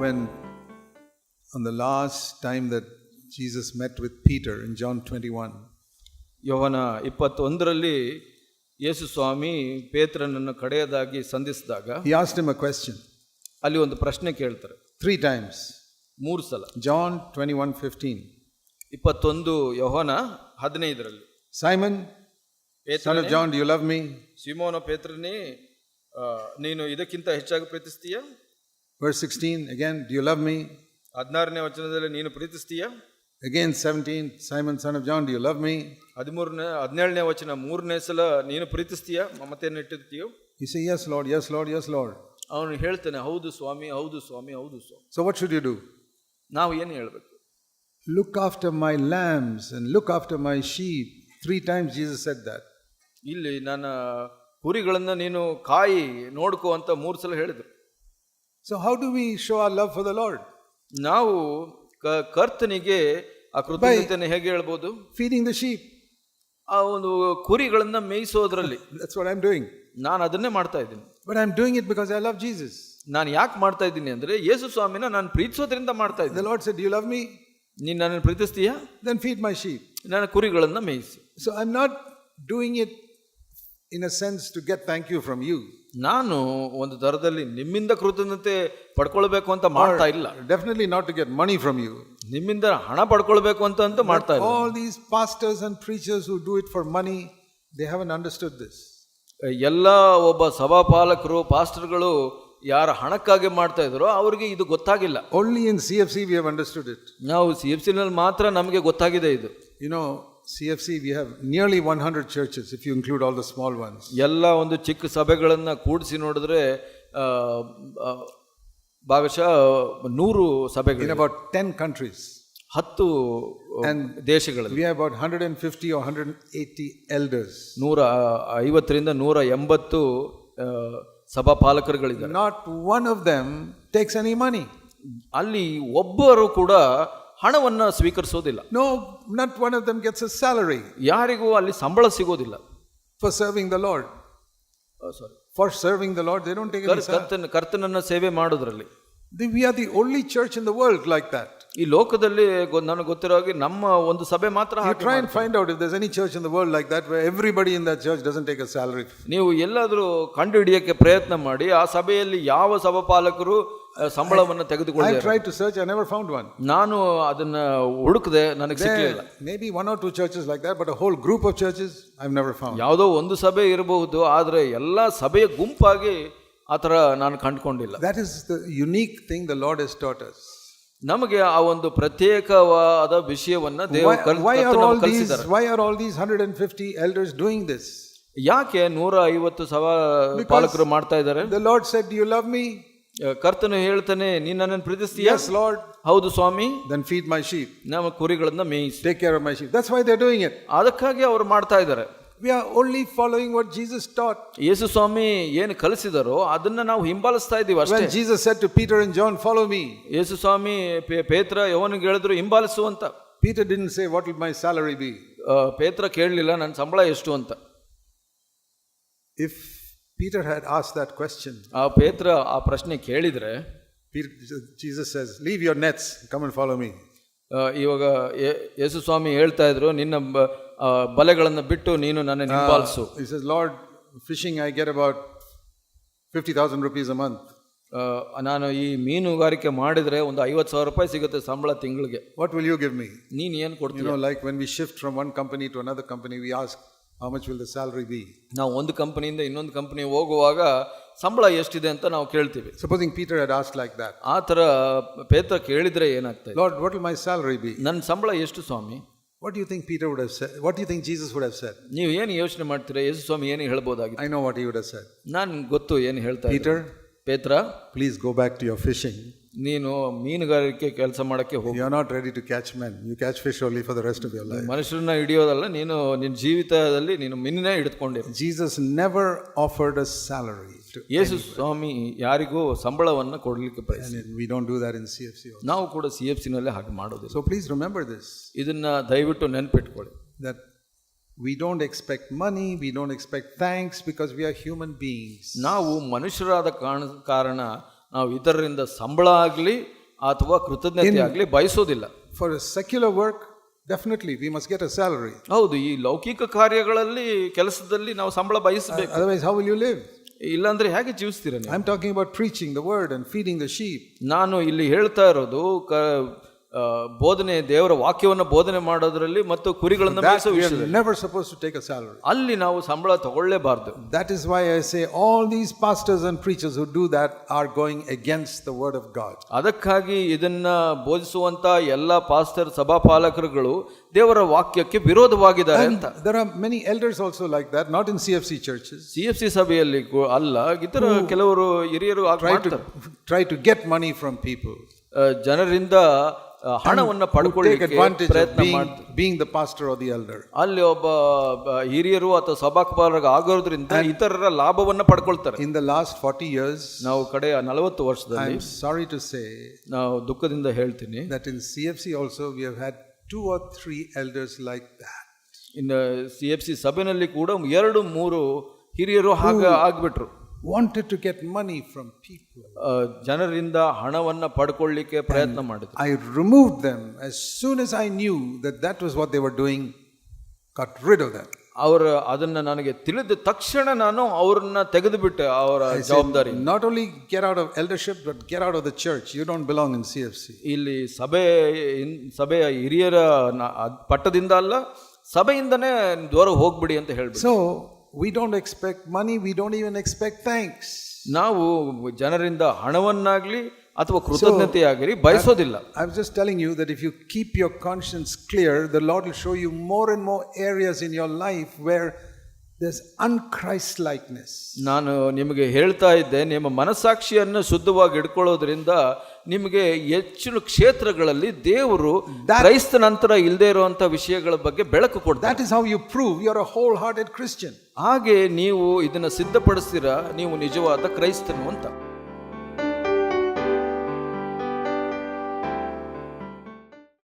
when on the last time that Jesus met with Peter in John 21. ಯೋಹನ 21ರಲ್ಲಿ ಯೇಸು ಸ್ವಾಮಿ ಪೇತ್ರನನ್ನು ಕಡೆಯದಾಗಿ ಸಂಧಿಸಿದಾಗ He asked him a question. ಅಲ್ಲಿ ಒಂದು ಪ್ರಶ್ನೆ ಕೇಳ್ತಾರೆ 3 times. 3 ಸಲ. John 21:15. 21 Yohana 15ರಲ್ಲಿ. Simon, son of John, do you love me? ಸಿಮೋನ ಪೇತ್ರನೇ, ನೀನು ಇದಕ್ಕಿಂತ ಹೆಚ್ಚಾಗಿ ಪ್ರೀತಿಸ್ತೀಯಾ? Verse 16 again, do you love me? 16ನೇ ವಚನದಲ್ಲಿ ನೀನು ಪ್ರೀತಿಸ್ತೀಯಾ? Again 17, Simon, son of John, do you love me? 17ನೇ ವಚನ 3ನೇ ಸಲ ನೀನು ಪ್ರೀತಿಸ್ತೀಯಾ, ಮಮತೆಯನ್ನು ಇಟ್ಟಿರ್ತೀಯೋ? You say, yes Lord, yes Lord, yes Lord. ಅವನು ಹೇಳ್ತಾನೆ, ಹೌದು ಸ್ವಾಮಿ, ಹೌದು ಸ್ವಾಮಿ, ಹೌದು ಸ್ವಾಮಿ. So what should you do? ನಾವು ಏನು ಹೇಳಬೇಕು? Look after my lambs and look after my sheep. 3 times Jesus said that. ಇಲ್ಲಿ ನನ್ನ ಕುರಿಗಳನ್ನ ನೀನು ಕಾಯಿ ನೋಡ್ಕೋ ಅಂತ 3 ಸಲ ಹೇಳಿದ್ರು. So how do we show our love for the Lord? ನಾವು ಕರ್ತನಿಗೆ ಆ ಕೃತಜ್ಞತೆಯನ್ನು ಹೇಗೆ ಹೇಳ್ಬೋದು? Feeding the sheep. ಆ ಒಂದು ಕುರಿಗಳನ್ನ ಮೇಯಿಸೋದ್ರಲ್ಲಿ. That's what I'm doing. ನಾನು ಅದನ್ನೇ ಮಾಡ್ತಾ ಇದ್ದೀನಿ. But I'm doing it because I love Jesus. ನಾನು ಯಾಕೆ ಮಾಡ್ತಾ ಇದ್ದೀನಿ ಅಂದ್ರೆ ಯೇಸು ಸ್ವಾಮಿನ ನಾನು ಪ್ರೀತಿಸೋದ್ರಿಂದ ಮಾಡ್ತಾ ಇದ್ದೀನಿ. The Lord said, do you love me? ನೀನು ನನ್ನನ್ನು ಪ್ರೀತಿಸ್ತೀಯಾ? Then feed my sheep. ನನ್ನ ಕುರಿಗಳನ್ನ ಮೇಯಿಸು. So I'm not doing it in a sense to get thank you from you. ನಾನು ಒಂದು ದರದಲ್ಲಿ ನಿಮ್ಮಿಂದ ಕೃತಜ್ಞತೆ ಪಡ್ಕೊಳ್ಬೇಕು ಅಂತ ಮಾಡ್ತಾ ಇಲ್ಲ. Definitely not to get money from you. ನಿಮ್ಮಿಂದ ಹಣ ಪಡ್ಕೊಳ್ಬೇಕು ಅಂತ ಮಾಡ್ತಾ ಇಲ್ಲ. All these pastors and preachers who do it for money, they haven't understood this. ಎಲ್ಲ ಒಬ್ಬ ಸಭಾಪಾಲಕರು ಪಾಸ್ಟರ್ಗಳು ಯಾರ ಹಣಕ್ಕಾಗಿ ಮಾಡ್ತಾ ಇದ್ರು ಅವರಿಗೆ ಇದು ಗೊತ್ತಾಗಿಲ್ಲ. Only in CFC we have understood it. ನಾವು CFC ನಲ್ಲಿ ಮಾತ್ರ ನಮಗೆ ಗೊತ್ತಾಗಿದೆ ಇದು. You know, CFC we have nearly 100 churches if you include all the small ones. ಎಲ್ಲ ಒಂದು ಚಿಕ್ಕ ಸಭೆಗಳನ್ನ ಕೂಡಿಸಿ ನೋಡಿದ್ರೆ ಭಾಗಶಃ 100 ಸಭೆಗಳು in about 10 countries. 10 ದೇಶಗಳಲ್ಲಿ. We have about 150 or 180 elders. 150ರಿಂದ 180 ಸಭಾಪಾಲಕರುಗಳಿದ್ದಾರೆ. Not one of them takes any money. ಅಲ್ಲಿ ಒಬ್ಬರು ಕೂಡ ಹಣವನ್ನ ಸ್ವೀಕರಿಸೋದಿಲ್ಲ. No, not one of them gets a salary. ಯಾರಿಗೂ ಅಲ್ಲಿ ಸಂಬಳ ಸಿಗೋದಿಲ್ಲ. For serving the Lord. For serving the Lord, they don't take any salary. ಕರ್ತನನ್ನ ಸೇವೆ ಮಾಡೋದ್ರಲ್ಲಿ. We are the only church in the world like that. ಈ ಲೋಕದಲ್ಲಿ ನನಗೆ ಗೊತ್ತಿರೋ ಹಾಗೆ ನಮ್ಮ ಒಂದು ಸಭೆ ಮಾತ್ರ. You try and find out if there's any church in the world like that where everybody in that church doesn't take a salary. ನೀವು ಎಲ್ಲಾದರೂ ಕಂಡು ಹಿಡಿಯಕ್ಕೆ ಪ್ರಯತ್ನ ಮಾಡಿ ಆ ಸಭೆಯಲ್ಲಿ ಯಾವ ಸಭಾಪಾಲಕರು ಸಂಬಳವನ್ನು ತೆಗೆದುಕೊಳ್ಳಿ. I tried to search, I never found one. ನಾನು ಅದನ್ನ ಹುಡುಕದೆ ನನಗೆ ಸಿಕ್ಕಲಿಲ್ಲ. Maybe 1 or 2 churches like that, but a whole group of churches I've never found. ಯಾವುದೋ ಒಂದು ಸಭೆ ಇರಬಹುದು, ಆದರೆ ಎಲ್ಲಾ ಸಭೆಯ ಗುಂಪಾಗಿ ಆ ಥರ ನಾನು ಕಂಡುಕೊಂಡಿಲ್ಲ. That is the unique thing the Lord has taught us. ನಮಗೆ ಆ ಒಂದು ಪ್ರತ್ಯೇಕವಾದ ವಿಷಯವನ್ನ ದೇವರು ಕಲಿಸಿದ್ದಾರೆ. Why are all these 150 elders doing this? ಯಾಕೆ 150 ಸಭಾಪಾಲಕರು ಮಾಡ್ತಾ ಇದ್ದಾರೆ? The Lord said, do you love me? ಕರ್ತನು ಹೇಳ್ತಾನೆ, ನೀನು ನನ್ನನ್ನು ಪ್ರೀತಿಸ್ತೀಯಾ? Yes Lord. ಹೌದು ಸ್ವಾಮಿ. Then feed my sheep. ನಮ್ಮ ಕುರಿಗಳನ್ನ ಮೇಯಿಸಿ. Take care of my sheep. That's why they're doing it. ಅದಕ್ಕಾಗಿ ಅವರು ಮಾಡ್ತಾ ಇದ್ದಾರೆ. We are only following what Jesus taught. ಯೇಸು ಸ್ವಾಮಿ ಏನು ಕಲಿಸಿದರೋ ಅದನ್ನ ನಾವು ಹಿಂಬಾಲಿಸ್ತಾ ಇದ್ದೀವಿ ಅಷ್ಟೇ. When Jesus said to Peter and John, follow me. ಯೇಸು ಸ್ವಾಮಿ ಪೇತ್ರ ಯೋಹನಿಗೆ ಹೇಳಿದ್ರು ಹಿಂಬಾಲಿಸು ಅಂತ. Peter didn't say what will my salary be. ಪೇತ್ರ ಕೇಳಲಿಲ್ಲ ನನ್ನ ಸಂಬಳ ಎಷ್ಟು ಅಂತ. If Peter had asked that question, ಪೇತ್ರ ಆ ಪ್ರಶ್ನೆ ಕೇಳಿದ್ರೆ, Jesus says, leave your nets, come and follow me. ಇವಾಗ ಯೇಸು ಸ್ವಾಮಿ ಹೇಳ್ತಾ ಇದ್ರು, ನಿನ್ನ ಬಲೆಗಳನ್ನು ಬಿಟ್ಟು ನೀನು ನನ್ನನ್ನು ಹಿಂಬಾಲಿಸು. He says, Lord, fishing I get about 50,000 rupees a month. ನಾನು ಈ ಮೀನುಗಾರಿಕೆ ಮಾಡಿದ್ರೆ ಒಂದು 50,000 ರೂಪಾಯಿ ಸಿಗುತ್ತೆ ಸಂಬಳ ತಿಂಗಳಿಗೆ. What will you give me? ನೀನು ಏನು ಕೊಡ್ತೀಯ? You know, like when we shift from one company to another company, we ask, how much will the salary be? ನಾವು ಒಂದು ಕಂಪನಿಯಿಂದ ಇನ್ನೊಂದು ಕಂಪನಿ ಹೋಗುವಾಗ ಸಂಬಳ ಎಷ್ಟಿದೆ ಅಂತ ನಾವು ಕೇಳ್ತೀವಿ. Supposing Peter had asked like that, ಆ ಥರ ಪೇತ್ರ ಕೇಳಿದ್ರೆ ಏನಾಗ್ತದೆ? Lord, what will my salary be? ನನ್ನ ಸಂಬಳ ಎಷ್ಟು ಸ್ವಾಮಿ? What do you think Peter would have said? What do you think Jesus would have said? ನೀವು ಏನು ಯೋಚನೆ ಮಾಡ್ತೀರಾ? ಯೇಸು ಸ್ವಾಮಿ ಏನು ಹೇಳ್ಬೋದಾಗಿತ್ತು? I know what he would have said. ನಾನು ಗೊತ್ತು ಏನು ಹೇಳ್ತಾ ಇದ್ದೆ. Peter, ಪೇತ್ರ, please go back to your fishing. ನೀನು ಮೀನುಗಾರಿಕೆ ಕೆಲಸ ಮಾಡಕ್ಕೆ ಹೋಗು. You are not ready to catch men. You catch fish only for the rest of your life. ಮನುಷ್ಯರನ್ನ ಹಿಡಿಯೋದಲ್ಲ, ನೀನು ನಿನ್ನ ಜೀವಿತದಲ್ಲಿ ನೀನು ಮೀನನ್ನೇ ಹಿಡಿದುಕೊಂಡಿರು. Jesus never offered a salary to ಯೇಸು ಸ್ವಾಮಿ ಯಾರಿಗೂ ಸಂಬಳವನ್ನು ಕೊಡಲಿಕ್ಕೆ ಬಯಸಿಲ್ಲ. We don't do that in CFC also. ನಾವು ಕೂಡ CFC ನಲ್ಲಿ ಹಾಗೆ ಮಾಡೋದಿಲ್ಲ. So please remember this. ಇದನ್ನ ದಯವಿಟ್ಟು ನೆನಪಿಟ್ಕೊಳ್ಳಿ. That we don't expect money, we don't expect thanks because we are human beings. ನಾವು ಮನುಷ್ಯರಾದ ಕಾರಣ ನಾವು ಇತರರಿಂದ ಸಂಬಳ ಆಗಲಿ ಅಥವಾ ಕೃತಜ್ಞತೆ ಆಗಲಿ ಬಯಸೋದಿಲ್ಲ. For a secular work, definitely we must get a salary. ಹೌದು, ಈ ಲೌಕಿಕ ಕಾರ್ಯಗಳಲ್ಲಿ ಕೆಲಸದಲ್ಲಿ ನಾವು ಸಂಬಳ ಬಯಸಬೇಕು. Otherwise, how will you live? ಇಲ್ಲಾಂದ್ರೆ ಹೇಗೆ ಜೀವಿಸ್ತೀರ ನೀವು? I'm talking about preaching the word and feeding the sheep. ನಾನು ಇಲ್ಲಿ ಹೇಳ್ತಾ ಇರೋದು ಬೋಧನೆ, ದೇವರ ವಾಕ್ಯವನ್ನು ಬೋಧನೆ ಮಾಡೋದ್ರಲ್ಲಿ ಮತ್ತು ಕುರಿಗಳನ್ನು That ಮೇಯಿಸೋ we are ವಿಷಯದಲ್ಲಿ never supposed to take a salary. ಅಲ್ಲಿ ನಾವು ಸಂಬಳ ತಗೊಳ್ಳೇಬಾರ್ದು. That is why I say all these pastors and preachers who do that are going against the word of God. ಅದಕ್ಕಾಗಿ ಇದನ್ನ ಬೋಧಿಸುವಂತ ಎಲ್ಲ ಪಾಸ್ಟರ್ ಸಭಾಪಾಲಕರುಗಳು ದೇವರ ವಾಕ್ಯಕ್ಕೆ ವಿರೋಧವಾಗಿದ್ದಾರೆ ಅಂತ. There are many elders also like that, not in CFC churches. CFC ಸಭೆಯಲ್ಲಿ ಅಲ್ಲ, ಇತರ ಕೆಲವರು ಹಿರಿಯರು Try to get money from people. ಜನರಿಂದ ಹಣವನ್ನು ಪಡ್ಕೊಳ್ಳಿಕ್ಕೆ ಪ್ರಯತ್ನ ಮಾಡ್ತಾರೆ. Being the pastor or the elder. ಅಲ್ಲಿ ಒಬ್ಬ ಹಿರಿಯರು ಅಥವಾ ಸಭಾಪಾಲಕ ಆಗೋದ್ರಿಂದ ಇತರರ ಲಾಭವನ್ನ ಪಡ್ಕೊಳ್ತಾರೆ. In the last 40 years, ನಾವು ಕಡೆಯ 40 ವರ್ಷದಲ್ಲಿ, I'm sorry to say, ನಾವು ದುಃಖದಿಂದ ಹೇಳ್ತೀನಿ, that in CFC also we have had 2 or 3 elders like that. ಇನ್ನು CFC ಸಭೆಯಲ್ಲಿ ಕೂಡ 2-3 ಹಿರಿಯರು ಹಾಗೆ ಆಗ್ಬಿಟ್ರು. Wanted to get money from people. ಜನರಿಂದ ಹಣವನ್ನ ಪಡ್ಕೊಳ್ಳಿಕ್ಕೆ ಪ್ರಯತ್ನ ಮಾಡಿದ್ರು. I removed them as soon as I knew that that was what they were doing. Got rid of them. ಅವರು ಅದನ್ನ ನನಗೆ ತಿಳಿದ ತಕ್ಷಣ ನಾನು ಅವರನ್ನ ತೆಗೆದುಬಿಟ್ಟೆ ಅವರ ಜವಾಬ್ದಾರಿ. Not only get out of eldership, but get out of the church. You don't belong in CFC. ಇಲ್ಲಿ ಸಭೆಯ ಹಿರಿಯರ ಪಟ್ಟದಿಂದ ಅಲ್ಲ, ಸಭೆಯಿಂದನೇ ದೂರ ಹೋಗ್ಬಿಡಿ ಅಂತ ಹೇಳ್ಬಿಟ್ಟು. So we don't expect money, we don't even expect thanks. ನಾವು ಜನರಿಂದ ಹಣವನ್ನಾಗ್ಲಿ ಅಥವಾ ಕೃತಜ್ಞತೆಯಾಗಲಿ ಬಯಸೋದಿಲ್ಲ. I'm just telling you that if you keep your conscience clear, the Lord will show you more and more areas in your life where there's unchristlikeness. ನಾನು ನಿಮಗೆ ಹೇಳ್ತಾ ಇದ್ದೆ, ನಿಮ್ಮ ಮನಸ್ಸಾಕ್ಷಿಯನ್ನು ಶುದ್ಧವಾಗಿ ಇಟ್ಕೊಳ್ಳೋದ್ರಿಂದ ನಿಮಗೆ ಹೆಚ್ಚಿನ ಕ್ಷೇತ್ರಗಳಲ್ಲಿ ದೇವರು ಕ್ರೈಸ್ತ ನಂತರ ಇಲ್ಲದೆ ಇರುವಂತ ವಿಷಯಗಳ ಬಗ್ಗೆ ಬೆಳಕು ಕೊಡ್ತಾರೆ. That is how you prove you're a wholehearted Christian. ಹಾಗೆ ನೀವು ಇದನ್ನ ಸಿದ್ಧಪಡಿಸ್ತೀರಾ, ನೀವು ನಿಜವಾದ ಕ್ರೈಸ್ತನು ಅಂತ.